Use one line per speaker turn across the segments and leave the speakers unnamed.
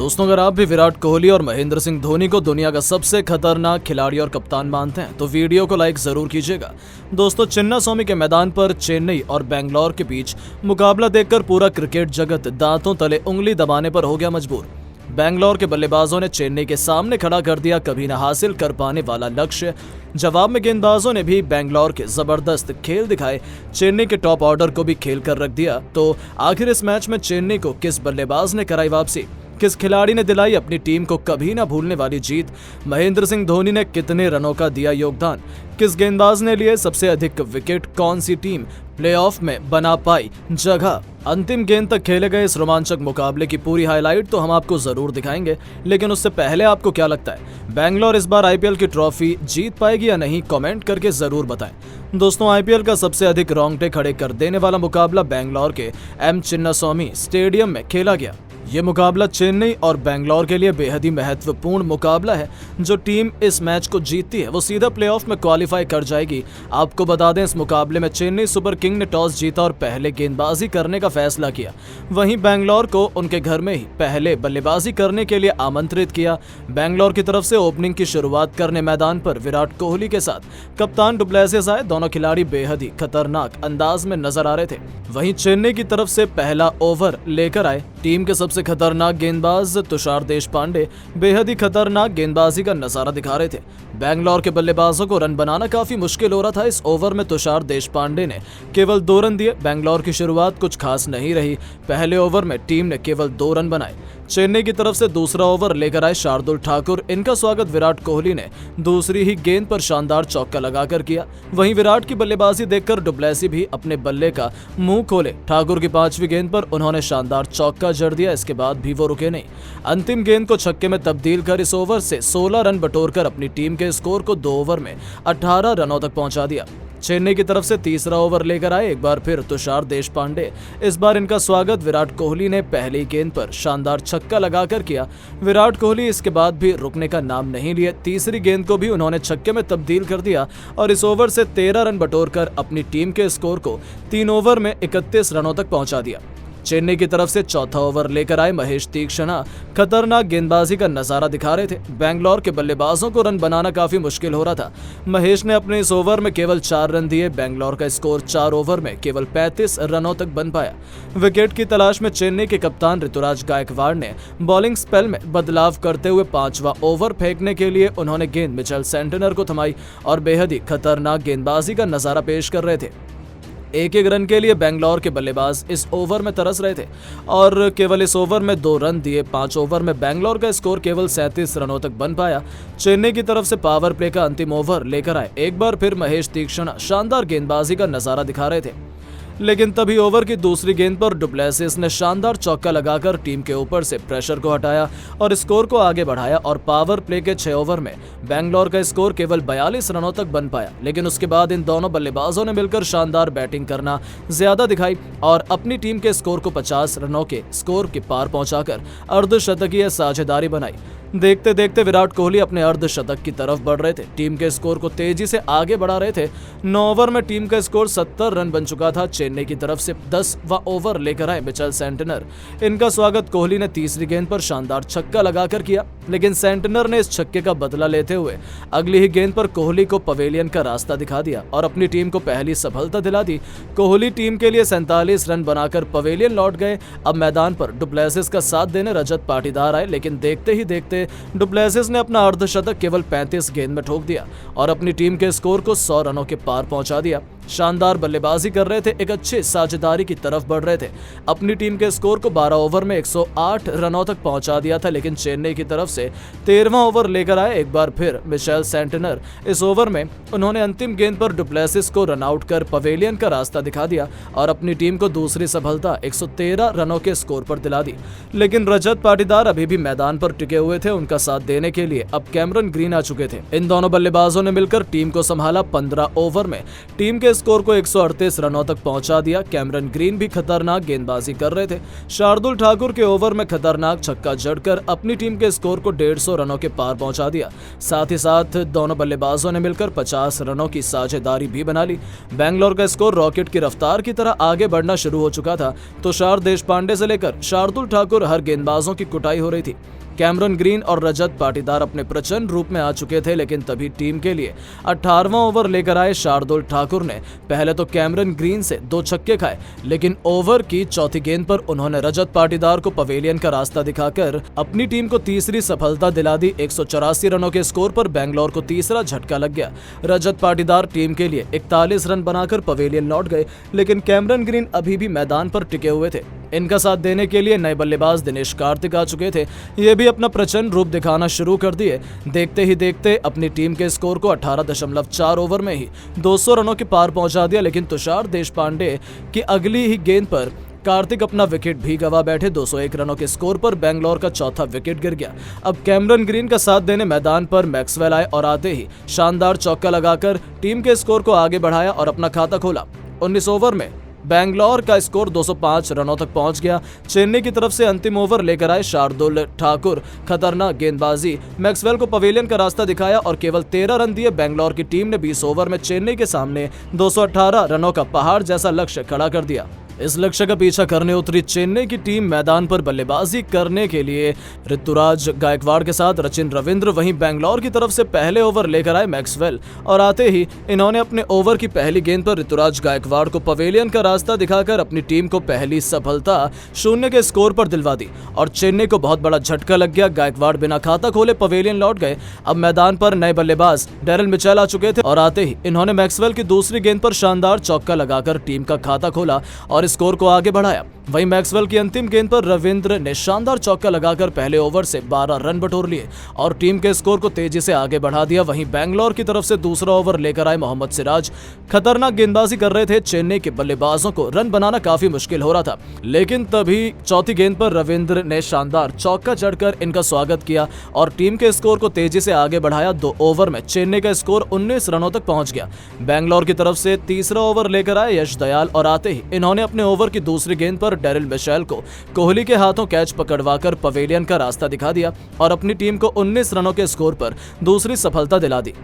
दोस्तों, अगर आप भी विराट कोहली और महेंद्र सिंह धोनी को दुनिया का सबसे खतरनाक खिलाड़ी और कप्तान मानते हैं तो वीडियो को लाइक जरूर कीजिएगा। दोस्तों, चिन्नास्वामी के मैदान पर चेन्नई और बेंगलोर के बीच मुकाबला देखकर पूरा क्रिकेट जगत दांतों तले उंगली दबाने पर हो गया मजबूर। बेंगलोर के बल्लेबाजों ने चेन्नई के सामने खड़ा कर दिया कभी न हासिल कर पाने वाला लक्ष्य। जवाब में गेंदबाजों ने भी बेंगलोर के जबरदस्त खेल दिखाए, चेन्नई के टॉप ऑर्डर को भी खेल कर रख दिया। तो आखिर इस मैच में चेन्नई को किस बल्लेबाज ने कराई वापसी, किस खिलाड़ी ने दिलाई अपनी टीम को कभी ना भूलने वाली जीत, महेंद्र सिंह धोनी ने कितने रनों का दिया योगदान, किस गेंदबाज ने लिए सबसे अधिक विकेट, कौन सी टीम प्लेऑफ में बना पाई जगह, अंतिम गेंद तक खेले गए इस रोमांचक मुकाबले की पूरी हाईलाइट तो हम आपको जरूर दिखाएंगे। लेकिन उससे पहले आपको क्या लगता है, बेंगलोर इस बार आईपीएल की ट्रॉफी जीत पाएगी या नहीं, कमेंट करके जरूर बताएं। दोस्तों, आईपीएल का सबसे अधिक रोंगटे खड़े कर देने वाला मुकाबला बेंगलोर के एम चिन्नास्वामी स्टेडियम में खेला गया। ये मुकाबला चेन्नई और बेंगलोर के लिए बेहद ही महत्वपूर्ण मुकाबला है। जो टीम इस मैच को जीतती है वो सीधा प्लेऑफ में क्वालिफाई कर जाएगी। आपको बता दें, इस मुकाबले में चेन्नई सुपर किंग ने टॉस जीता और पहले गेंदबाजी करने का फैसला किया। वहीं बेंगलोर को उनके घर में ही पहले बल्लेबाजी करने के लिए आमंत्रित किया। बेंगलोर की तरफ से ओपनिंग की शुरुआत करने मैदान पर विराट कोहली के साथ कप्तान डुप्लेसिस आए। दोनों खिलाड़ी बेहद ही खतरनाक अंदाज में नजर आ रहे थे। वहीं चेन्नई की तरफ से पहला ओवर लेकर आए टीम के सबसे खतरनाक गेंदबाज तुषार देशपांडे बेहद ही खतरनाक गेंदबाजी का नजारा दिखा रहे थे। बेंगलोर के बल्लेबाजों को रन बनाना काफी मुश्किल हो रहा था। इस ओवर में तुषार देशपांडे ने केवल 2 रन दिए। बेंगलोर की शुरुआत कुछ खास नहीं रही। पहले ओवर में टीम ने केवल 2 रन बनाए। चेन्नई की तरफ से दूसरा ओवर लेकर आए शार्दुल ठाकुर। इनका स्वागत विराट कोहली ने दूसरी ही गेंद पर शानदार चौका लगाकर किया। वहीं विराट की बल्लेबाजी देखकर डुप्लेसी भी अपने बल्ले का मुंह खोले। ठाकुर की 5वीं गेंद पर उन्होंने शानदार चौका जड़ दिया। इसके बाद भी वो रुके नहीं, अंतिम गेंद को छक्के में तब्दील कर इस ओवर से 16 रन बटोरकर अपनी टीम के स्कोर को 2 ओवर में 18 रनों तक पहुंचा दिया। चेन्नई की तरफ से तीसरा ओवर लेकर आए एक बार फिर तुषार देशपांडे। इस बार इनका स्वागत विराट कोहली ने पहली गेंद पर शानदार छक्का लगाकर किया। विराट कोहली इसके बाद भी रुकने का नाम नहीं लिए। तीसरी गेंद को भी उन्होंने छक्के में तब्दील कर दिया और इस ओवर से 13 रन बटोरकर अपनी टीम के स्कोर को 3 ओवर में 31 रनों तक पहुंचा दिया। चेन्नई की तरफ से चौथा ओवर लेकर आए महेश तीक्ष्णा खतरनाक गेंदबाजी का नजारा दिखा रहे थे। बेंगलोर के बल्लेबाजों को रन बनाना काफी मुश्किल हो रहा था। महेश ने अपने इस ओवर में केवल 4 रन दिए। बेंगलोर का स्कोर 4 ओवर में केवल 35 रनों तक बन पाया। विकेट की तलाश में चेन्नई के कप्तान ऋतुराज गायकवाड़ ने बॉलिंग स्पेल में बदलाव करते हुए 5वां ओवर फेंकने के लिए उन्होंने गेंद मिचेल सेंटनर को थमाई और बेहद ही खतरनाक गेंदबाजी का नजारा पेश कर रहे थे। एक रन के लिए बेंगलोर के बल्लेबाज इस ओवर में तरस रहे थे और केवल इस ओवर में 2 रन दिए। 5 ओवर में बेंगलोर का स्कोर केवल 37 रनों तक बन पाया। चेन्नई की तरफ से पावर प्ले का अंतिम ओवर लेकर आए एक बार फिर महेश तीक्ष्णा शानदार गेंदबाजी का नजारा दिखा रहे थे। लेकिन तभी ओवर की दूसरी गेंद पर डुप्लेसिस ने शानदार चौका लगाकर टीम के ऊपर से प्रेशर को हटाया और स्कोर को आगे बढ़ाया और पावर प्ले के 6 ओवर में बेंगलोर का स्कोर केवल 42 रनों तक बन पाया। लेकिन उसके बाद इन दोनों बल्लेबाजों ने मिलकर शानदार बैटिंग करना ज्यादा दिखाई और अपनी टीम के स्कोर को 50 रनों के स्कोर के पार पहुंचाकर अर्धशतकीय साझेदारी बनाई। देखते देखते विराट कोहली अपने अर्धशतक की तरफ बढ़ रहे थे। टीम के स्कोर को तेजी से आगे बढ़ा रहे थे। 9 ओवर में टीम का स्कोर 70 रन बन चुका था। चेन्नई की तरफ से 10वां ओवर लेकर आए मिचेल सेंटनर। इनका स्वागत कोहली ने तीसरी गेंद पर शानदार छक्का लगाकर किया। लेकिन सेंटनर ने इस छक्के का बदला लेते हुए अगली ही गेंद पर कोहली को पवेलियन का रास्ता दिखा दिया और अपनी टीम को पहली सफलता दिला दी। कोहली टीम के लिए 47 रन बनाकर पवेलियन लौट गए। अब मैदान पर डुप्लेसिस का साथ देने रजत पाटीदार आए। लेकिन देखते ही देखते डुप्लेसिस ने अपना अर्धशतक केवल 35 गेंद में ठोक दिया और अपनी टीम के स्कोर को 100 रनों के पार पहुंचा दिया। शानदार बल्लेबाजी कर रहे थे, एक अच्छे साझेदारी की तरफ बढ़ रहे थे। अपनी टीम के स्कोर को 12 ओवर में 108 रनों तक पहुंचा दिया था। लेकिन चेन्नई की तरफ से 13वां ओवर लेकर आए एक बार फिर मिचेल सेंटनर। इस ओवर में उन्होंने अंतिम गेंद पर डुप्लेसिस को रन आउट कर पवेलियन का रास्ता दिखा दिया और अपनी टीम को दूसरी सफलता 113 रनों के स्कोर पर दिला दी। लेकिन रजत पाटीदार अभी भी मैदान पर टिके हुए थे। उनका साथ देने के लिए अब कैमरन ग्रीन आ चुके थे। इन दोनों बल्लेबाजों ने मिलकर टीम को संभाला। 15 ओवर में टीम के स्कोर को 138 रनों तक पहुंचा दिया। कैमरन ग्रीन भी खतरनाक गेंदबाजी कर रहे थे। शार्दुल ठाकुर के ओवर में खतरनाक छक्का जड़कर अपनी टीम के स्कोर को 150 रनों के पार पहुंचा दिया। साथ ही साथ दोनों बल्लेबाजों ने मिलकर 50 रनों की साझेदारी भी बना ली। बेंगलोर का स्कोर रॉकेट की रफ्तार की तरह आगे बढ़ना शुरू हो चुका था। तुषार देशपांडे से लेकर शार्दुल ठाकुर हर गेंदबाजों की कुटाई हो रही थी। कैमरन ग्रीन और रजत पाटीदार अपने प्रचंड रूप में आ चुके थे, लेकिन तभी टीम के लिए 18वां ओवर लेकर आए शार्दुल ठाकुर ने पहले तो कैमरन ग्रीन से 2 छक्के खाए, लेकिन ओवर की चौथी गेंद पर उन्होंने रजत पाटीदार को पवेलियन का रास्ता दिखाकर अपनी टीम को तीसरी सफलता दिला दी। 184 रनों के स्कोर पर बेंगलोर को तीसरा झटका लग गया। रजत पाटीदार टीम के लिए 41 रन बनाकर पवेलियन लौट गए, लेकिन कैमरन ग्रीन अभी भी मैदान पर टिके हुए थे। इनका साथ देने के लिए नए बल्लेबाज दिनेश कार्तिक आ चुके थे। ये भी अपना प्रचंड रूप दिखाना शुरू कर दिए। देखते ही देखते अपनी टीम के स्कोर को 18.4 ओवर में ही 200 रनों के पार पहुंचा दिया, लेकिन तुषार देशपांडे की अगली ही गेंद पर कार्तिक अपना विकेट भी गवा बैठे। 201 रनों के स्कोर पर बेंगलोर का चौथा विकेट गिर गया। अब कैमरन ग्रीन का साथ देने मैदान पर मैक्सवेल आए और आते ही शानदार चौका लगाकर टीम के स्कोर को आगे बढ़ाया और अपना खाता खोला। 19 ओवर में बेंगलोर का स्कोर 205 रनों तक पहुंच गया। चेन्नई की तरफ से अंतिम ओवर लेकर आए शार्दुल ठाकुर खतरनाक गेंदबाजी, मैक्सवेल को पवेलियन का रास्ता दिखाया और केवल 13 रन दिए। बेंगलोर की टीम ने 20 ओवर में चेन्नई के सामने 218 रनों का पहाड़ जैसा लक्ष्य खड़ा कर दिया। इस लक्ष्य का पीछा करने उतरी चेन्नई की टीम मैदान पर बल्लेबाजी करने के लिए ऋतुराज गायकवाड़ के साथ सचिन रविंद्र, वहीं बेंगलोर की तरफ से पहले ओवर लेकर आए मैक्सवेल और आते ही इन्होंने अपने ओवर की पहली गेंद पर ऋतुराज गायकवाड़ को पवेलियन का रास्ता दिखाकर अपनी टीम को पहली सफलता 0 के स्कोर पर दिलवा दी और चेन्नई को बहुत बड़ा झटका लग गया। गायकवाड़ बिना खाता खोले पवेलियन लौट गए। अब मैदान पर नए बल्लेबाज डेरिल मिचेल आ चुके थे और आते ही इन्होंने मैक्सवेल की दूसरी गेंद पर शानदार चौका लगाकर टीम का खाता खोला और स्कोर को आगे बढ़ाया। वहीं मैक्सवेल की अंतिम गेंद पर रविंद्र ने शानदार चौका लगाकर पहले ओवर से 12 रन बटोर लिए और टीम के स्कोर को तेजी से आगे बढ़ा दिया। वहीं बेंगलोर की तरफ से दूसरा ओवर लेकर आए मोहम्मद सिराज खतरनाक गेंदबाजी कर रहे थे। चेन्नई के बल्लेबाजों को रन बनाना काफी मुश्किल हो रहा था, लेकिन तभी चौथी गेंद पर रविंद्र ने शानदार चौका जड़कर इनका स्वागत किया और टीम के स्कोर को तेजी से आगे बढ़ाया। 2 ओवर में चेन्नई का स्कोर 19 रनों तक पहुंच गया। बेंगलोर की तरफ से तीसरा ओवर लेकर आए यश दयाल और आते ही इन्होंने अपने ओवर की दूसरी गेंद पर डेरिल मिचेल को कोहली के हाथों कैच पकड़वाकर पवेलियन का रास्ता दिखा दिया और अपनी टीम को 19 रनों के स्कोर पर दूसरी सफलता दिला दी।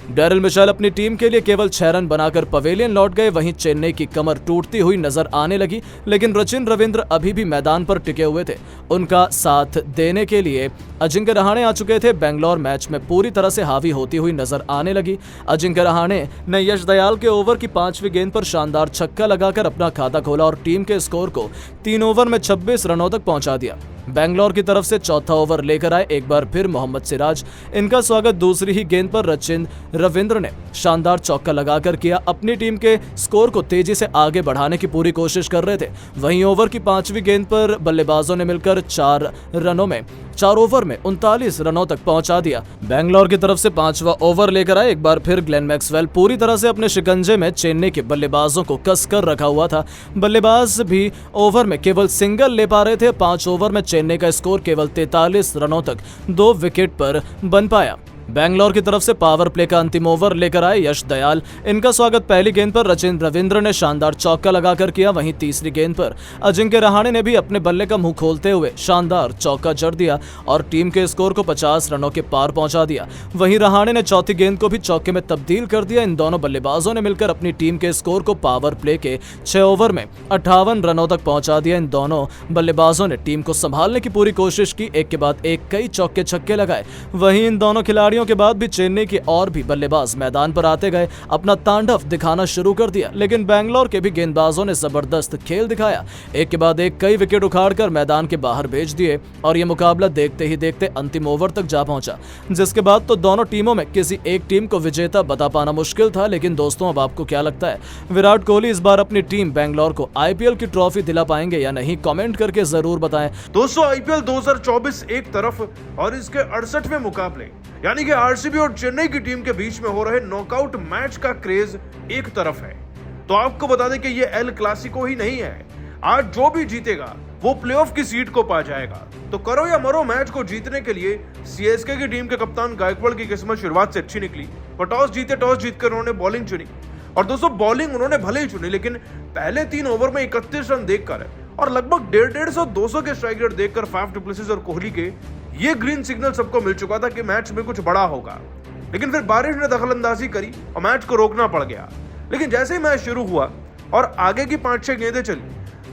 डेरिल मिचेल अपनी टीम के लिए केवल 6 रन बनाकर पवेलियन लौट गए। वहीं चेन्नई की कमर टूटती हुई नजर आने लगी, लेकिन सचिन रविंद्र अभी भी मैदान पर टिके हुए थे। उनका साथ देने के लिए अजिंक्य रहाणे आ चुके थे। बेंगलोर मैच में पूरी तरह से हावी होती हुई नजर आने लगी। अजिंक्य रहाणे ने यश दयाल के ओवर की 5वीं गेंद पर शानदार छक्का लगाकर अपना खाता खोला और टीम के स्कोर को 3 ओवर में 26 रनों तक पहुंचा दिया। बेंगलोर की तरफ से चौथा ओवर लेकर आए एक बार फिर मोहम्मद सिराज। इनका स्वागत दूसरी ही गेंद पर सचिन रविंद्र ने शानदार चौका लगाकर किया। अपनी टीम के स्कोर को तेजी से आगे बढ़ाने की पूरी कोशिश कर रहे थे। वहीं ओवर की 5वीं गेंद पर बल्लेबाजों ने मिलकर 4 ओवर में 39 रनों तक पहुंचा दिया। बेंगलोर की तरफ से 5वां ओवर लेकर आए एक बार फिर ग्लेन मैक्सवेल। पूरी तरह से अपने शिकंजे में चेन्नई के बल्लेबाजों को कसकर रखा हुआ था। बल्लेबाज भी ओवर में केवल सिंगल ले पा रहे थे। 5 ओवर में चेन्नई का स्कोर केवल 43 रनों तक 2 विकेट पर बन पाया। बेंगलोर की तरफ से पावर प्ले का अंतिम ओवर लेकर आए यश दयाल। इनका स्वागत पहली गेंद पर सचिन रविंद्र ने शानदार चौका लगाकर किया। वहीं तीसरी गेंद पर अजिंक्य रहाणे ने भी अपने बल्ले का मुंह खोलते हुए शानदार चौका जड़ दिया और टीम के स्कोर को 50 रनों के पार पहुंचा दिया। वहीं रहाणे ने चौथी गेंद को भी चौके में तब्दील कर दिया। इन दोनों बल्लेबाजों ने मिलकर अपनी टीम के स्कोर को पावर प्ले के 6 ओवर में 58 रनों तक पहुंचा दिया। इन दोनों बल्लेबाजों ने टीम को संभालने की पूरी कोशिश की, एक के बाद एक कई चौके छक्के लगाए। वहीं इन दोनों खिलाड़ियों के बाद भी चेन्नई के और भी बल्लेबाज मैदान पर आते गए, अपना तांडव दिखाना शुरू कर दिया, लेकिन बेंगलोर के भी गेंदबाजों ने जबरदस्त खेल दिखाया। एक के बाद एक कई विकेट उखाड़कर मैदान के बाहर भेज दिए और यह मुकाबला देखते ही देखते अंतिम ओवर तक जा पहुंचा, जिसके बाद तो दोनों टीमों में किसी एक टीम को विजेता बता पाना मुश्किल था। लेकिन दोस्तों, अब आपको क्या लगता है, विराट कोहली इस बार अपनी टीम बेंगलोर को आईपीएल की ट्रॉफी दिला पाएंगे या नहीं? कमेंट करके जरूर बताएं।
दोस्तों, आईपीएल 2024 एक तरफ और इसके 68वें मुकाबले यानी कि आरसीबी और चेन्नई की टीम के बीच में हो रहे नॉकआउट मैच का क्रेज एक तरफ है। तो आपको बता दें कि ये एल क्लासिको ही नहीं है। आज जो भी जीतेगा वो प्लेऑफ की सीट को पा जाएगा। तो करो या मरो मैच को जीतने के लिए सीएसके की टीम के कप्तान गायकवाड़ की किस्मत शुरुआत से अच्छी निकली। पर टॉस जीतकर उन्होंने बॉलिंग चुनी। और दोस्तों बॉलिंग उन्होंने भले ही चुनी, लेकिन पहले 3 ओवर में 31 रन देखकर और लगभग 150-200 के स्ट्राइक रेट देखकर फाफ डु प्लेसिस और कोहली के ये ग्रीन सिग्नल सबको मिल चुका था कि मैच में कुछ बड़ा होगा। लेकिन फिर बारिश ने दखलंदाजी करी और मैच को रोकना पड़ गया। लेकिन जैसे ही मैच शुरू हुआ और आगे की 5-6 गेंदें चली,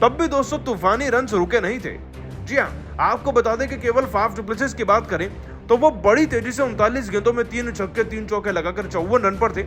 तब भी दोस्तों तूफानी रन रुके नहीं थे। जी हाँ, आपको बता दें कि केवल फाफ डु प्लेसिस की बात करें तो वो बड़ी तेजी से 39 गेंदों में 3 छक्के 3 चौके लगाकर 54 रन पर थे।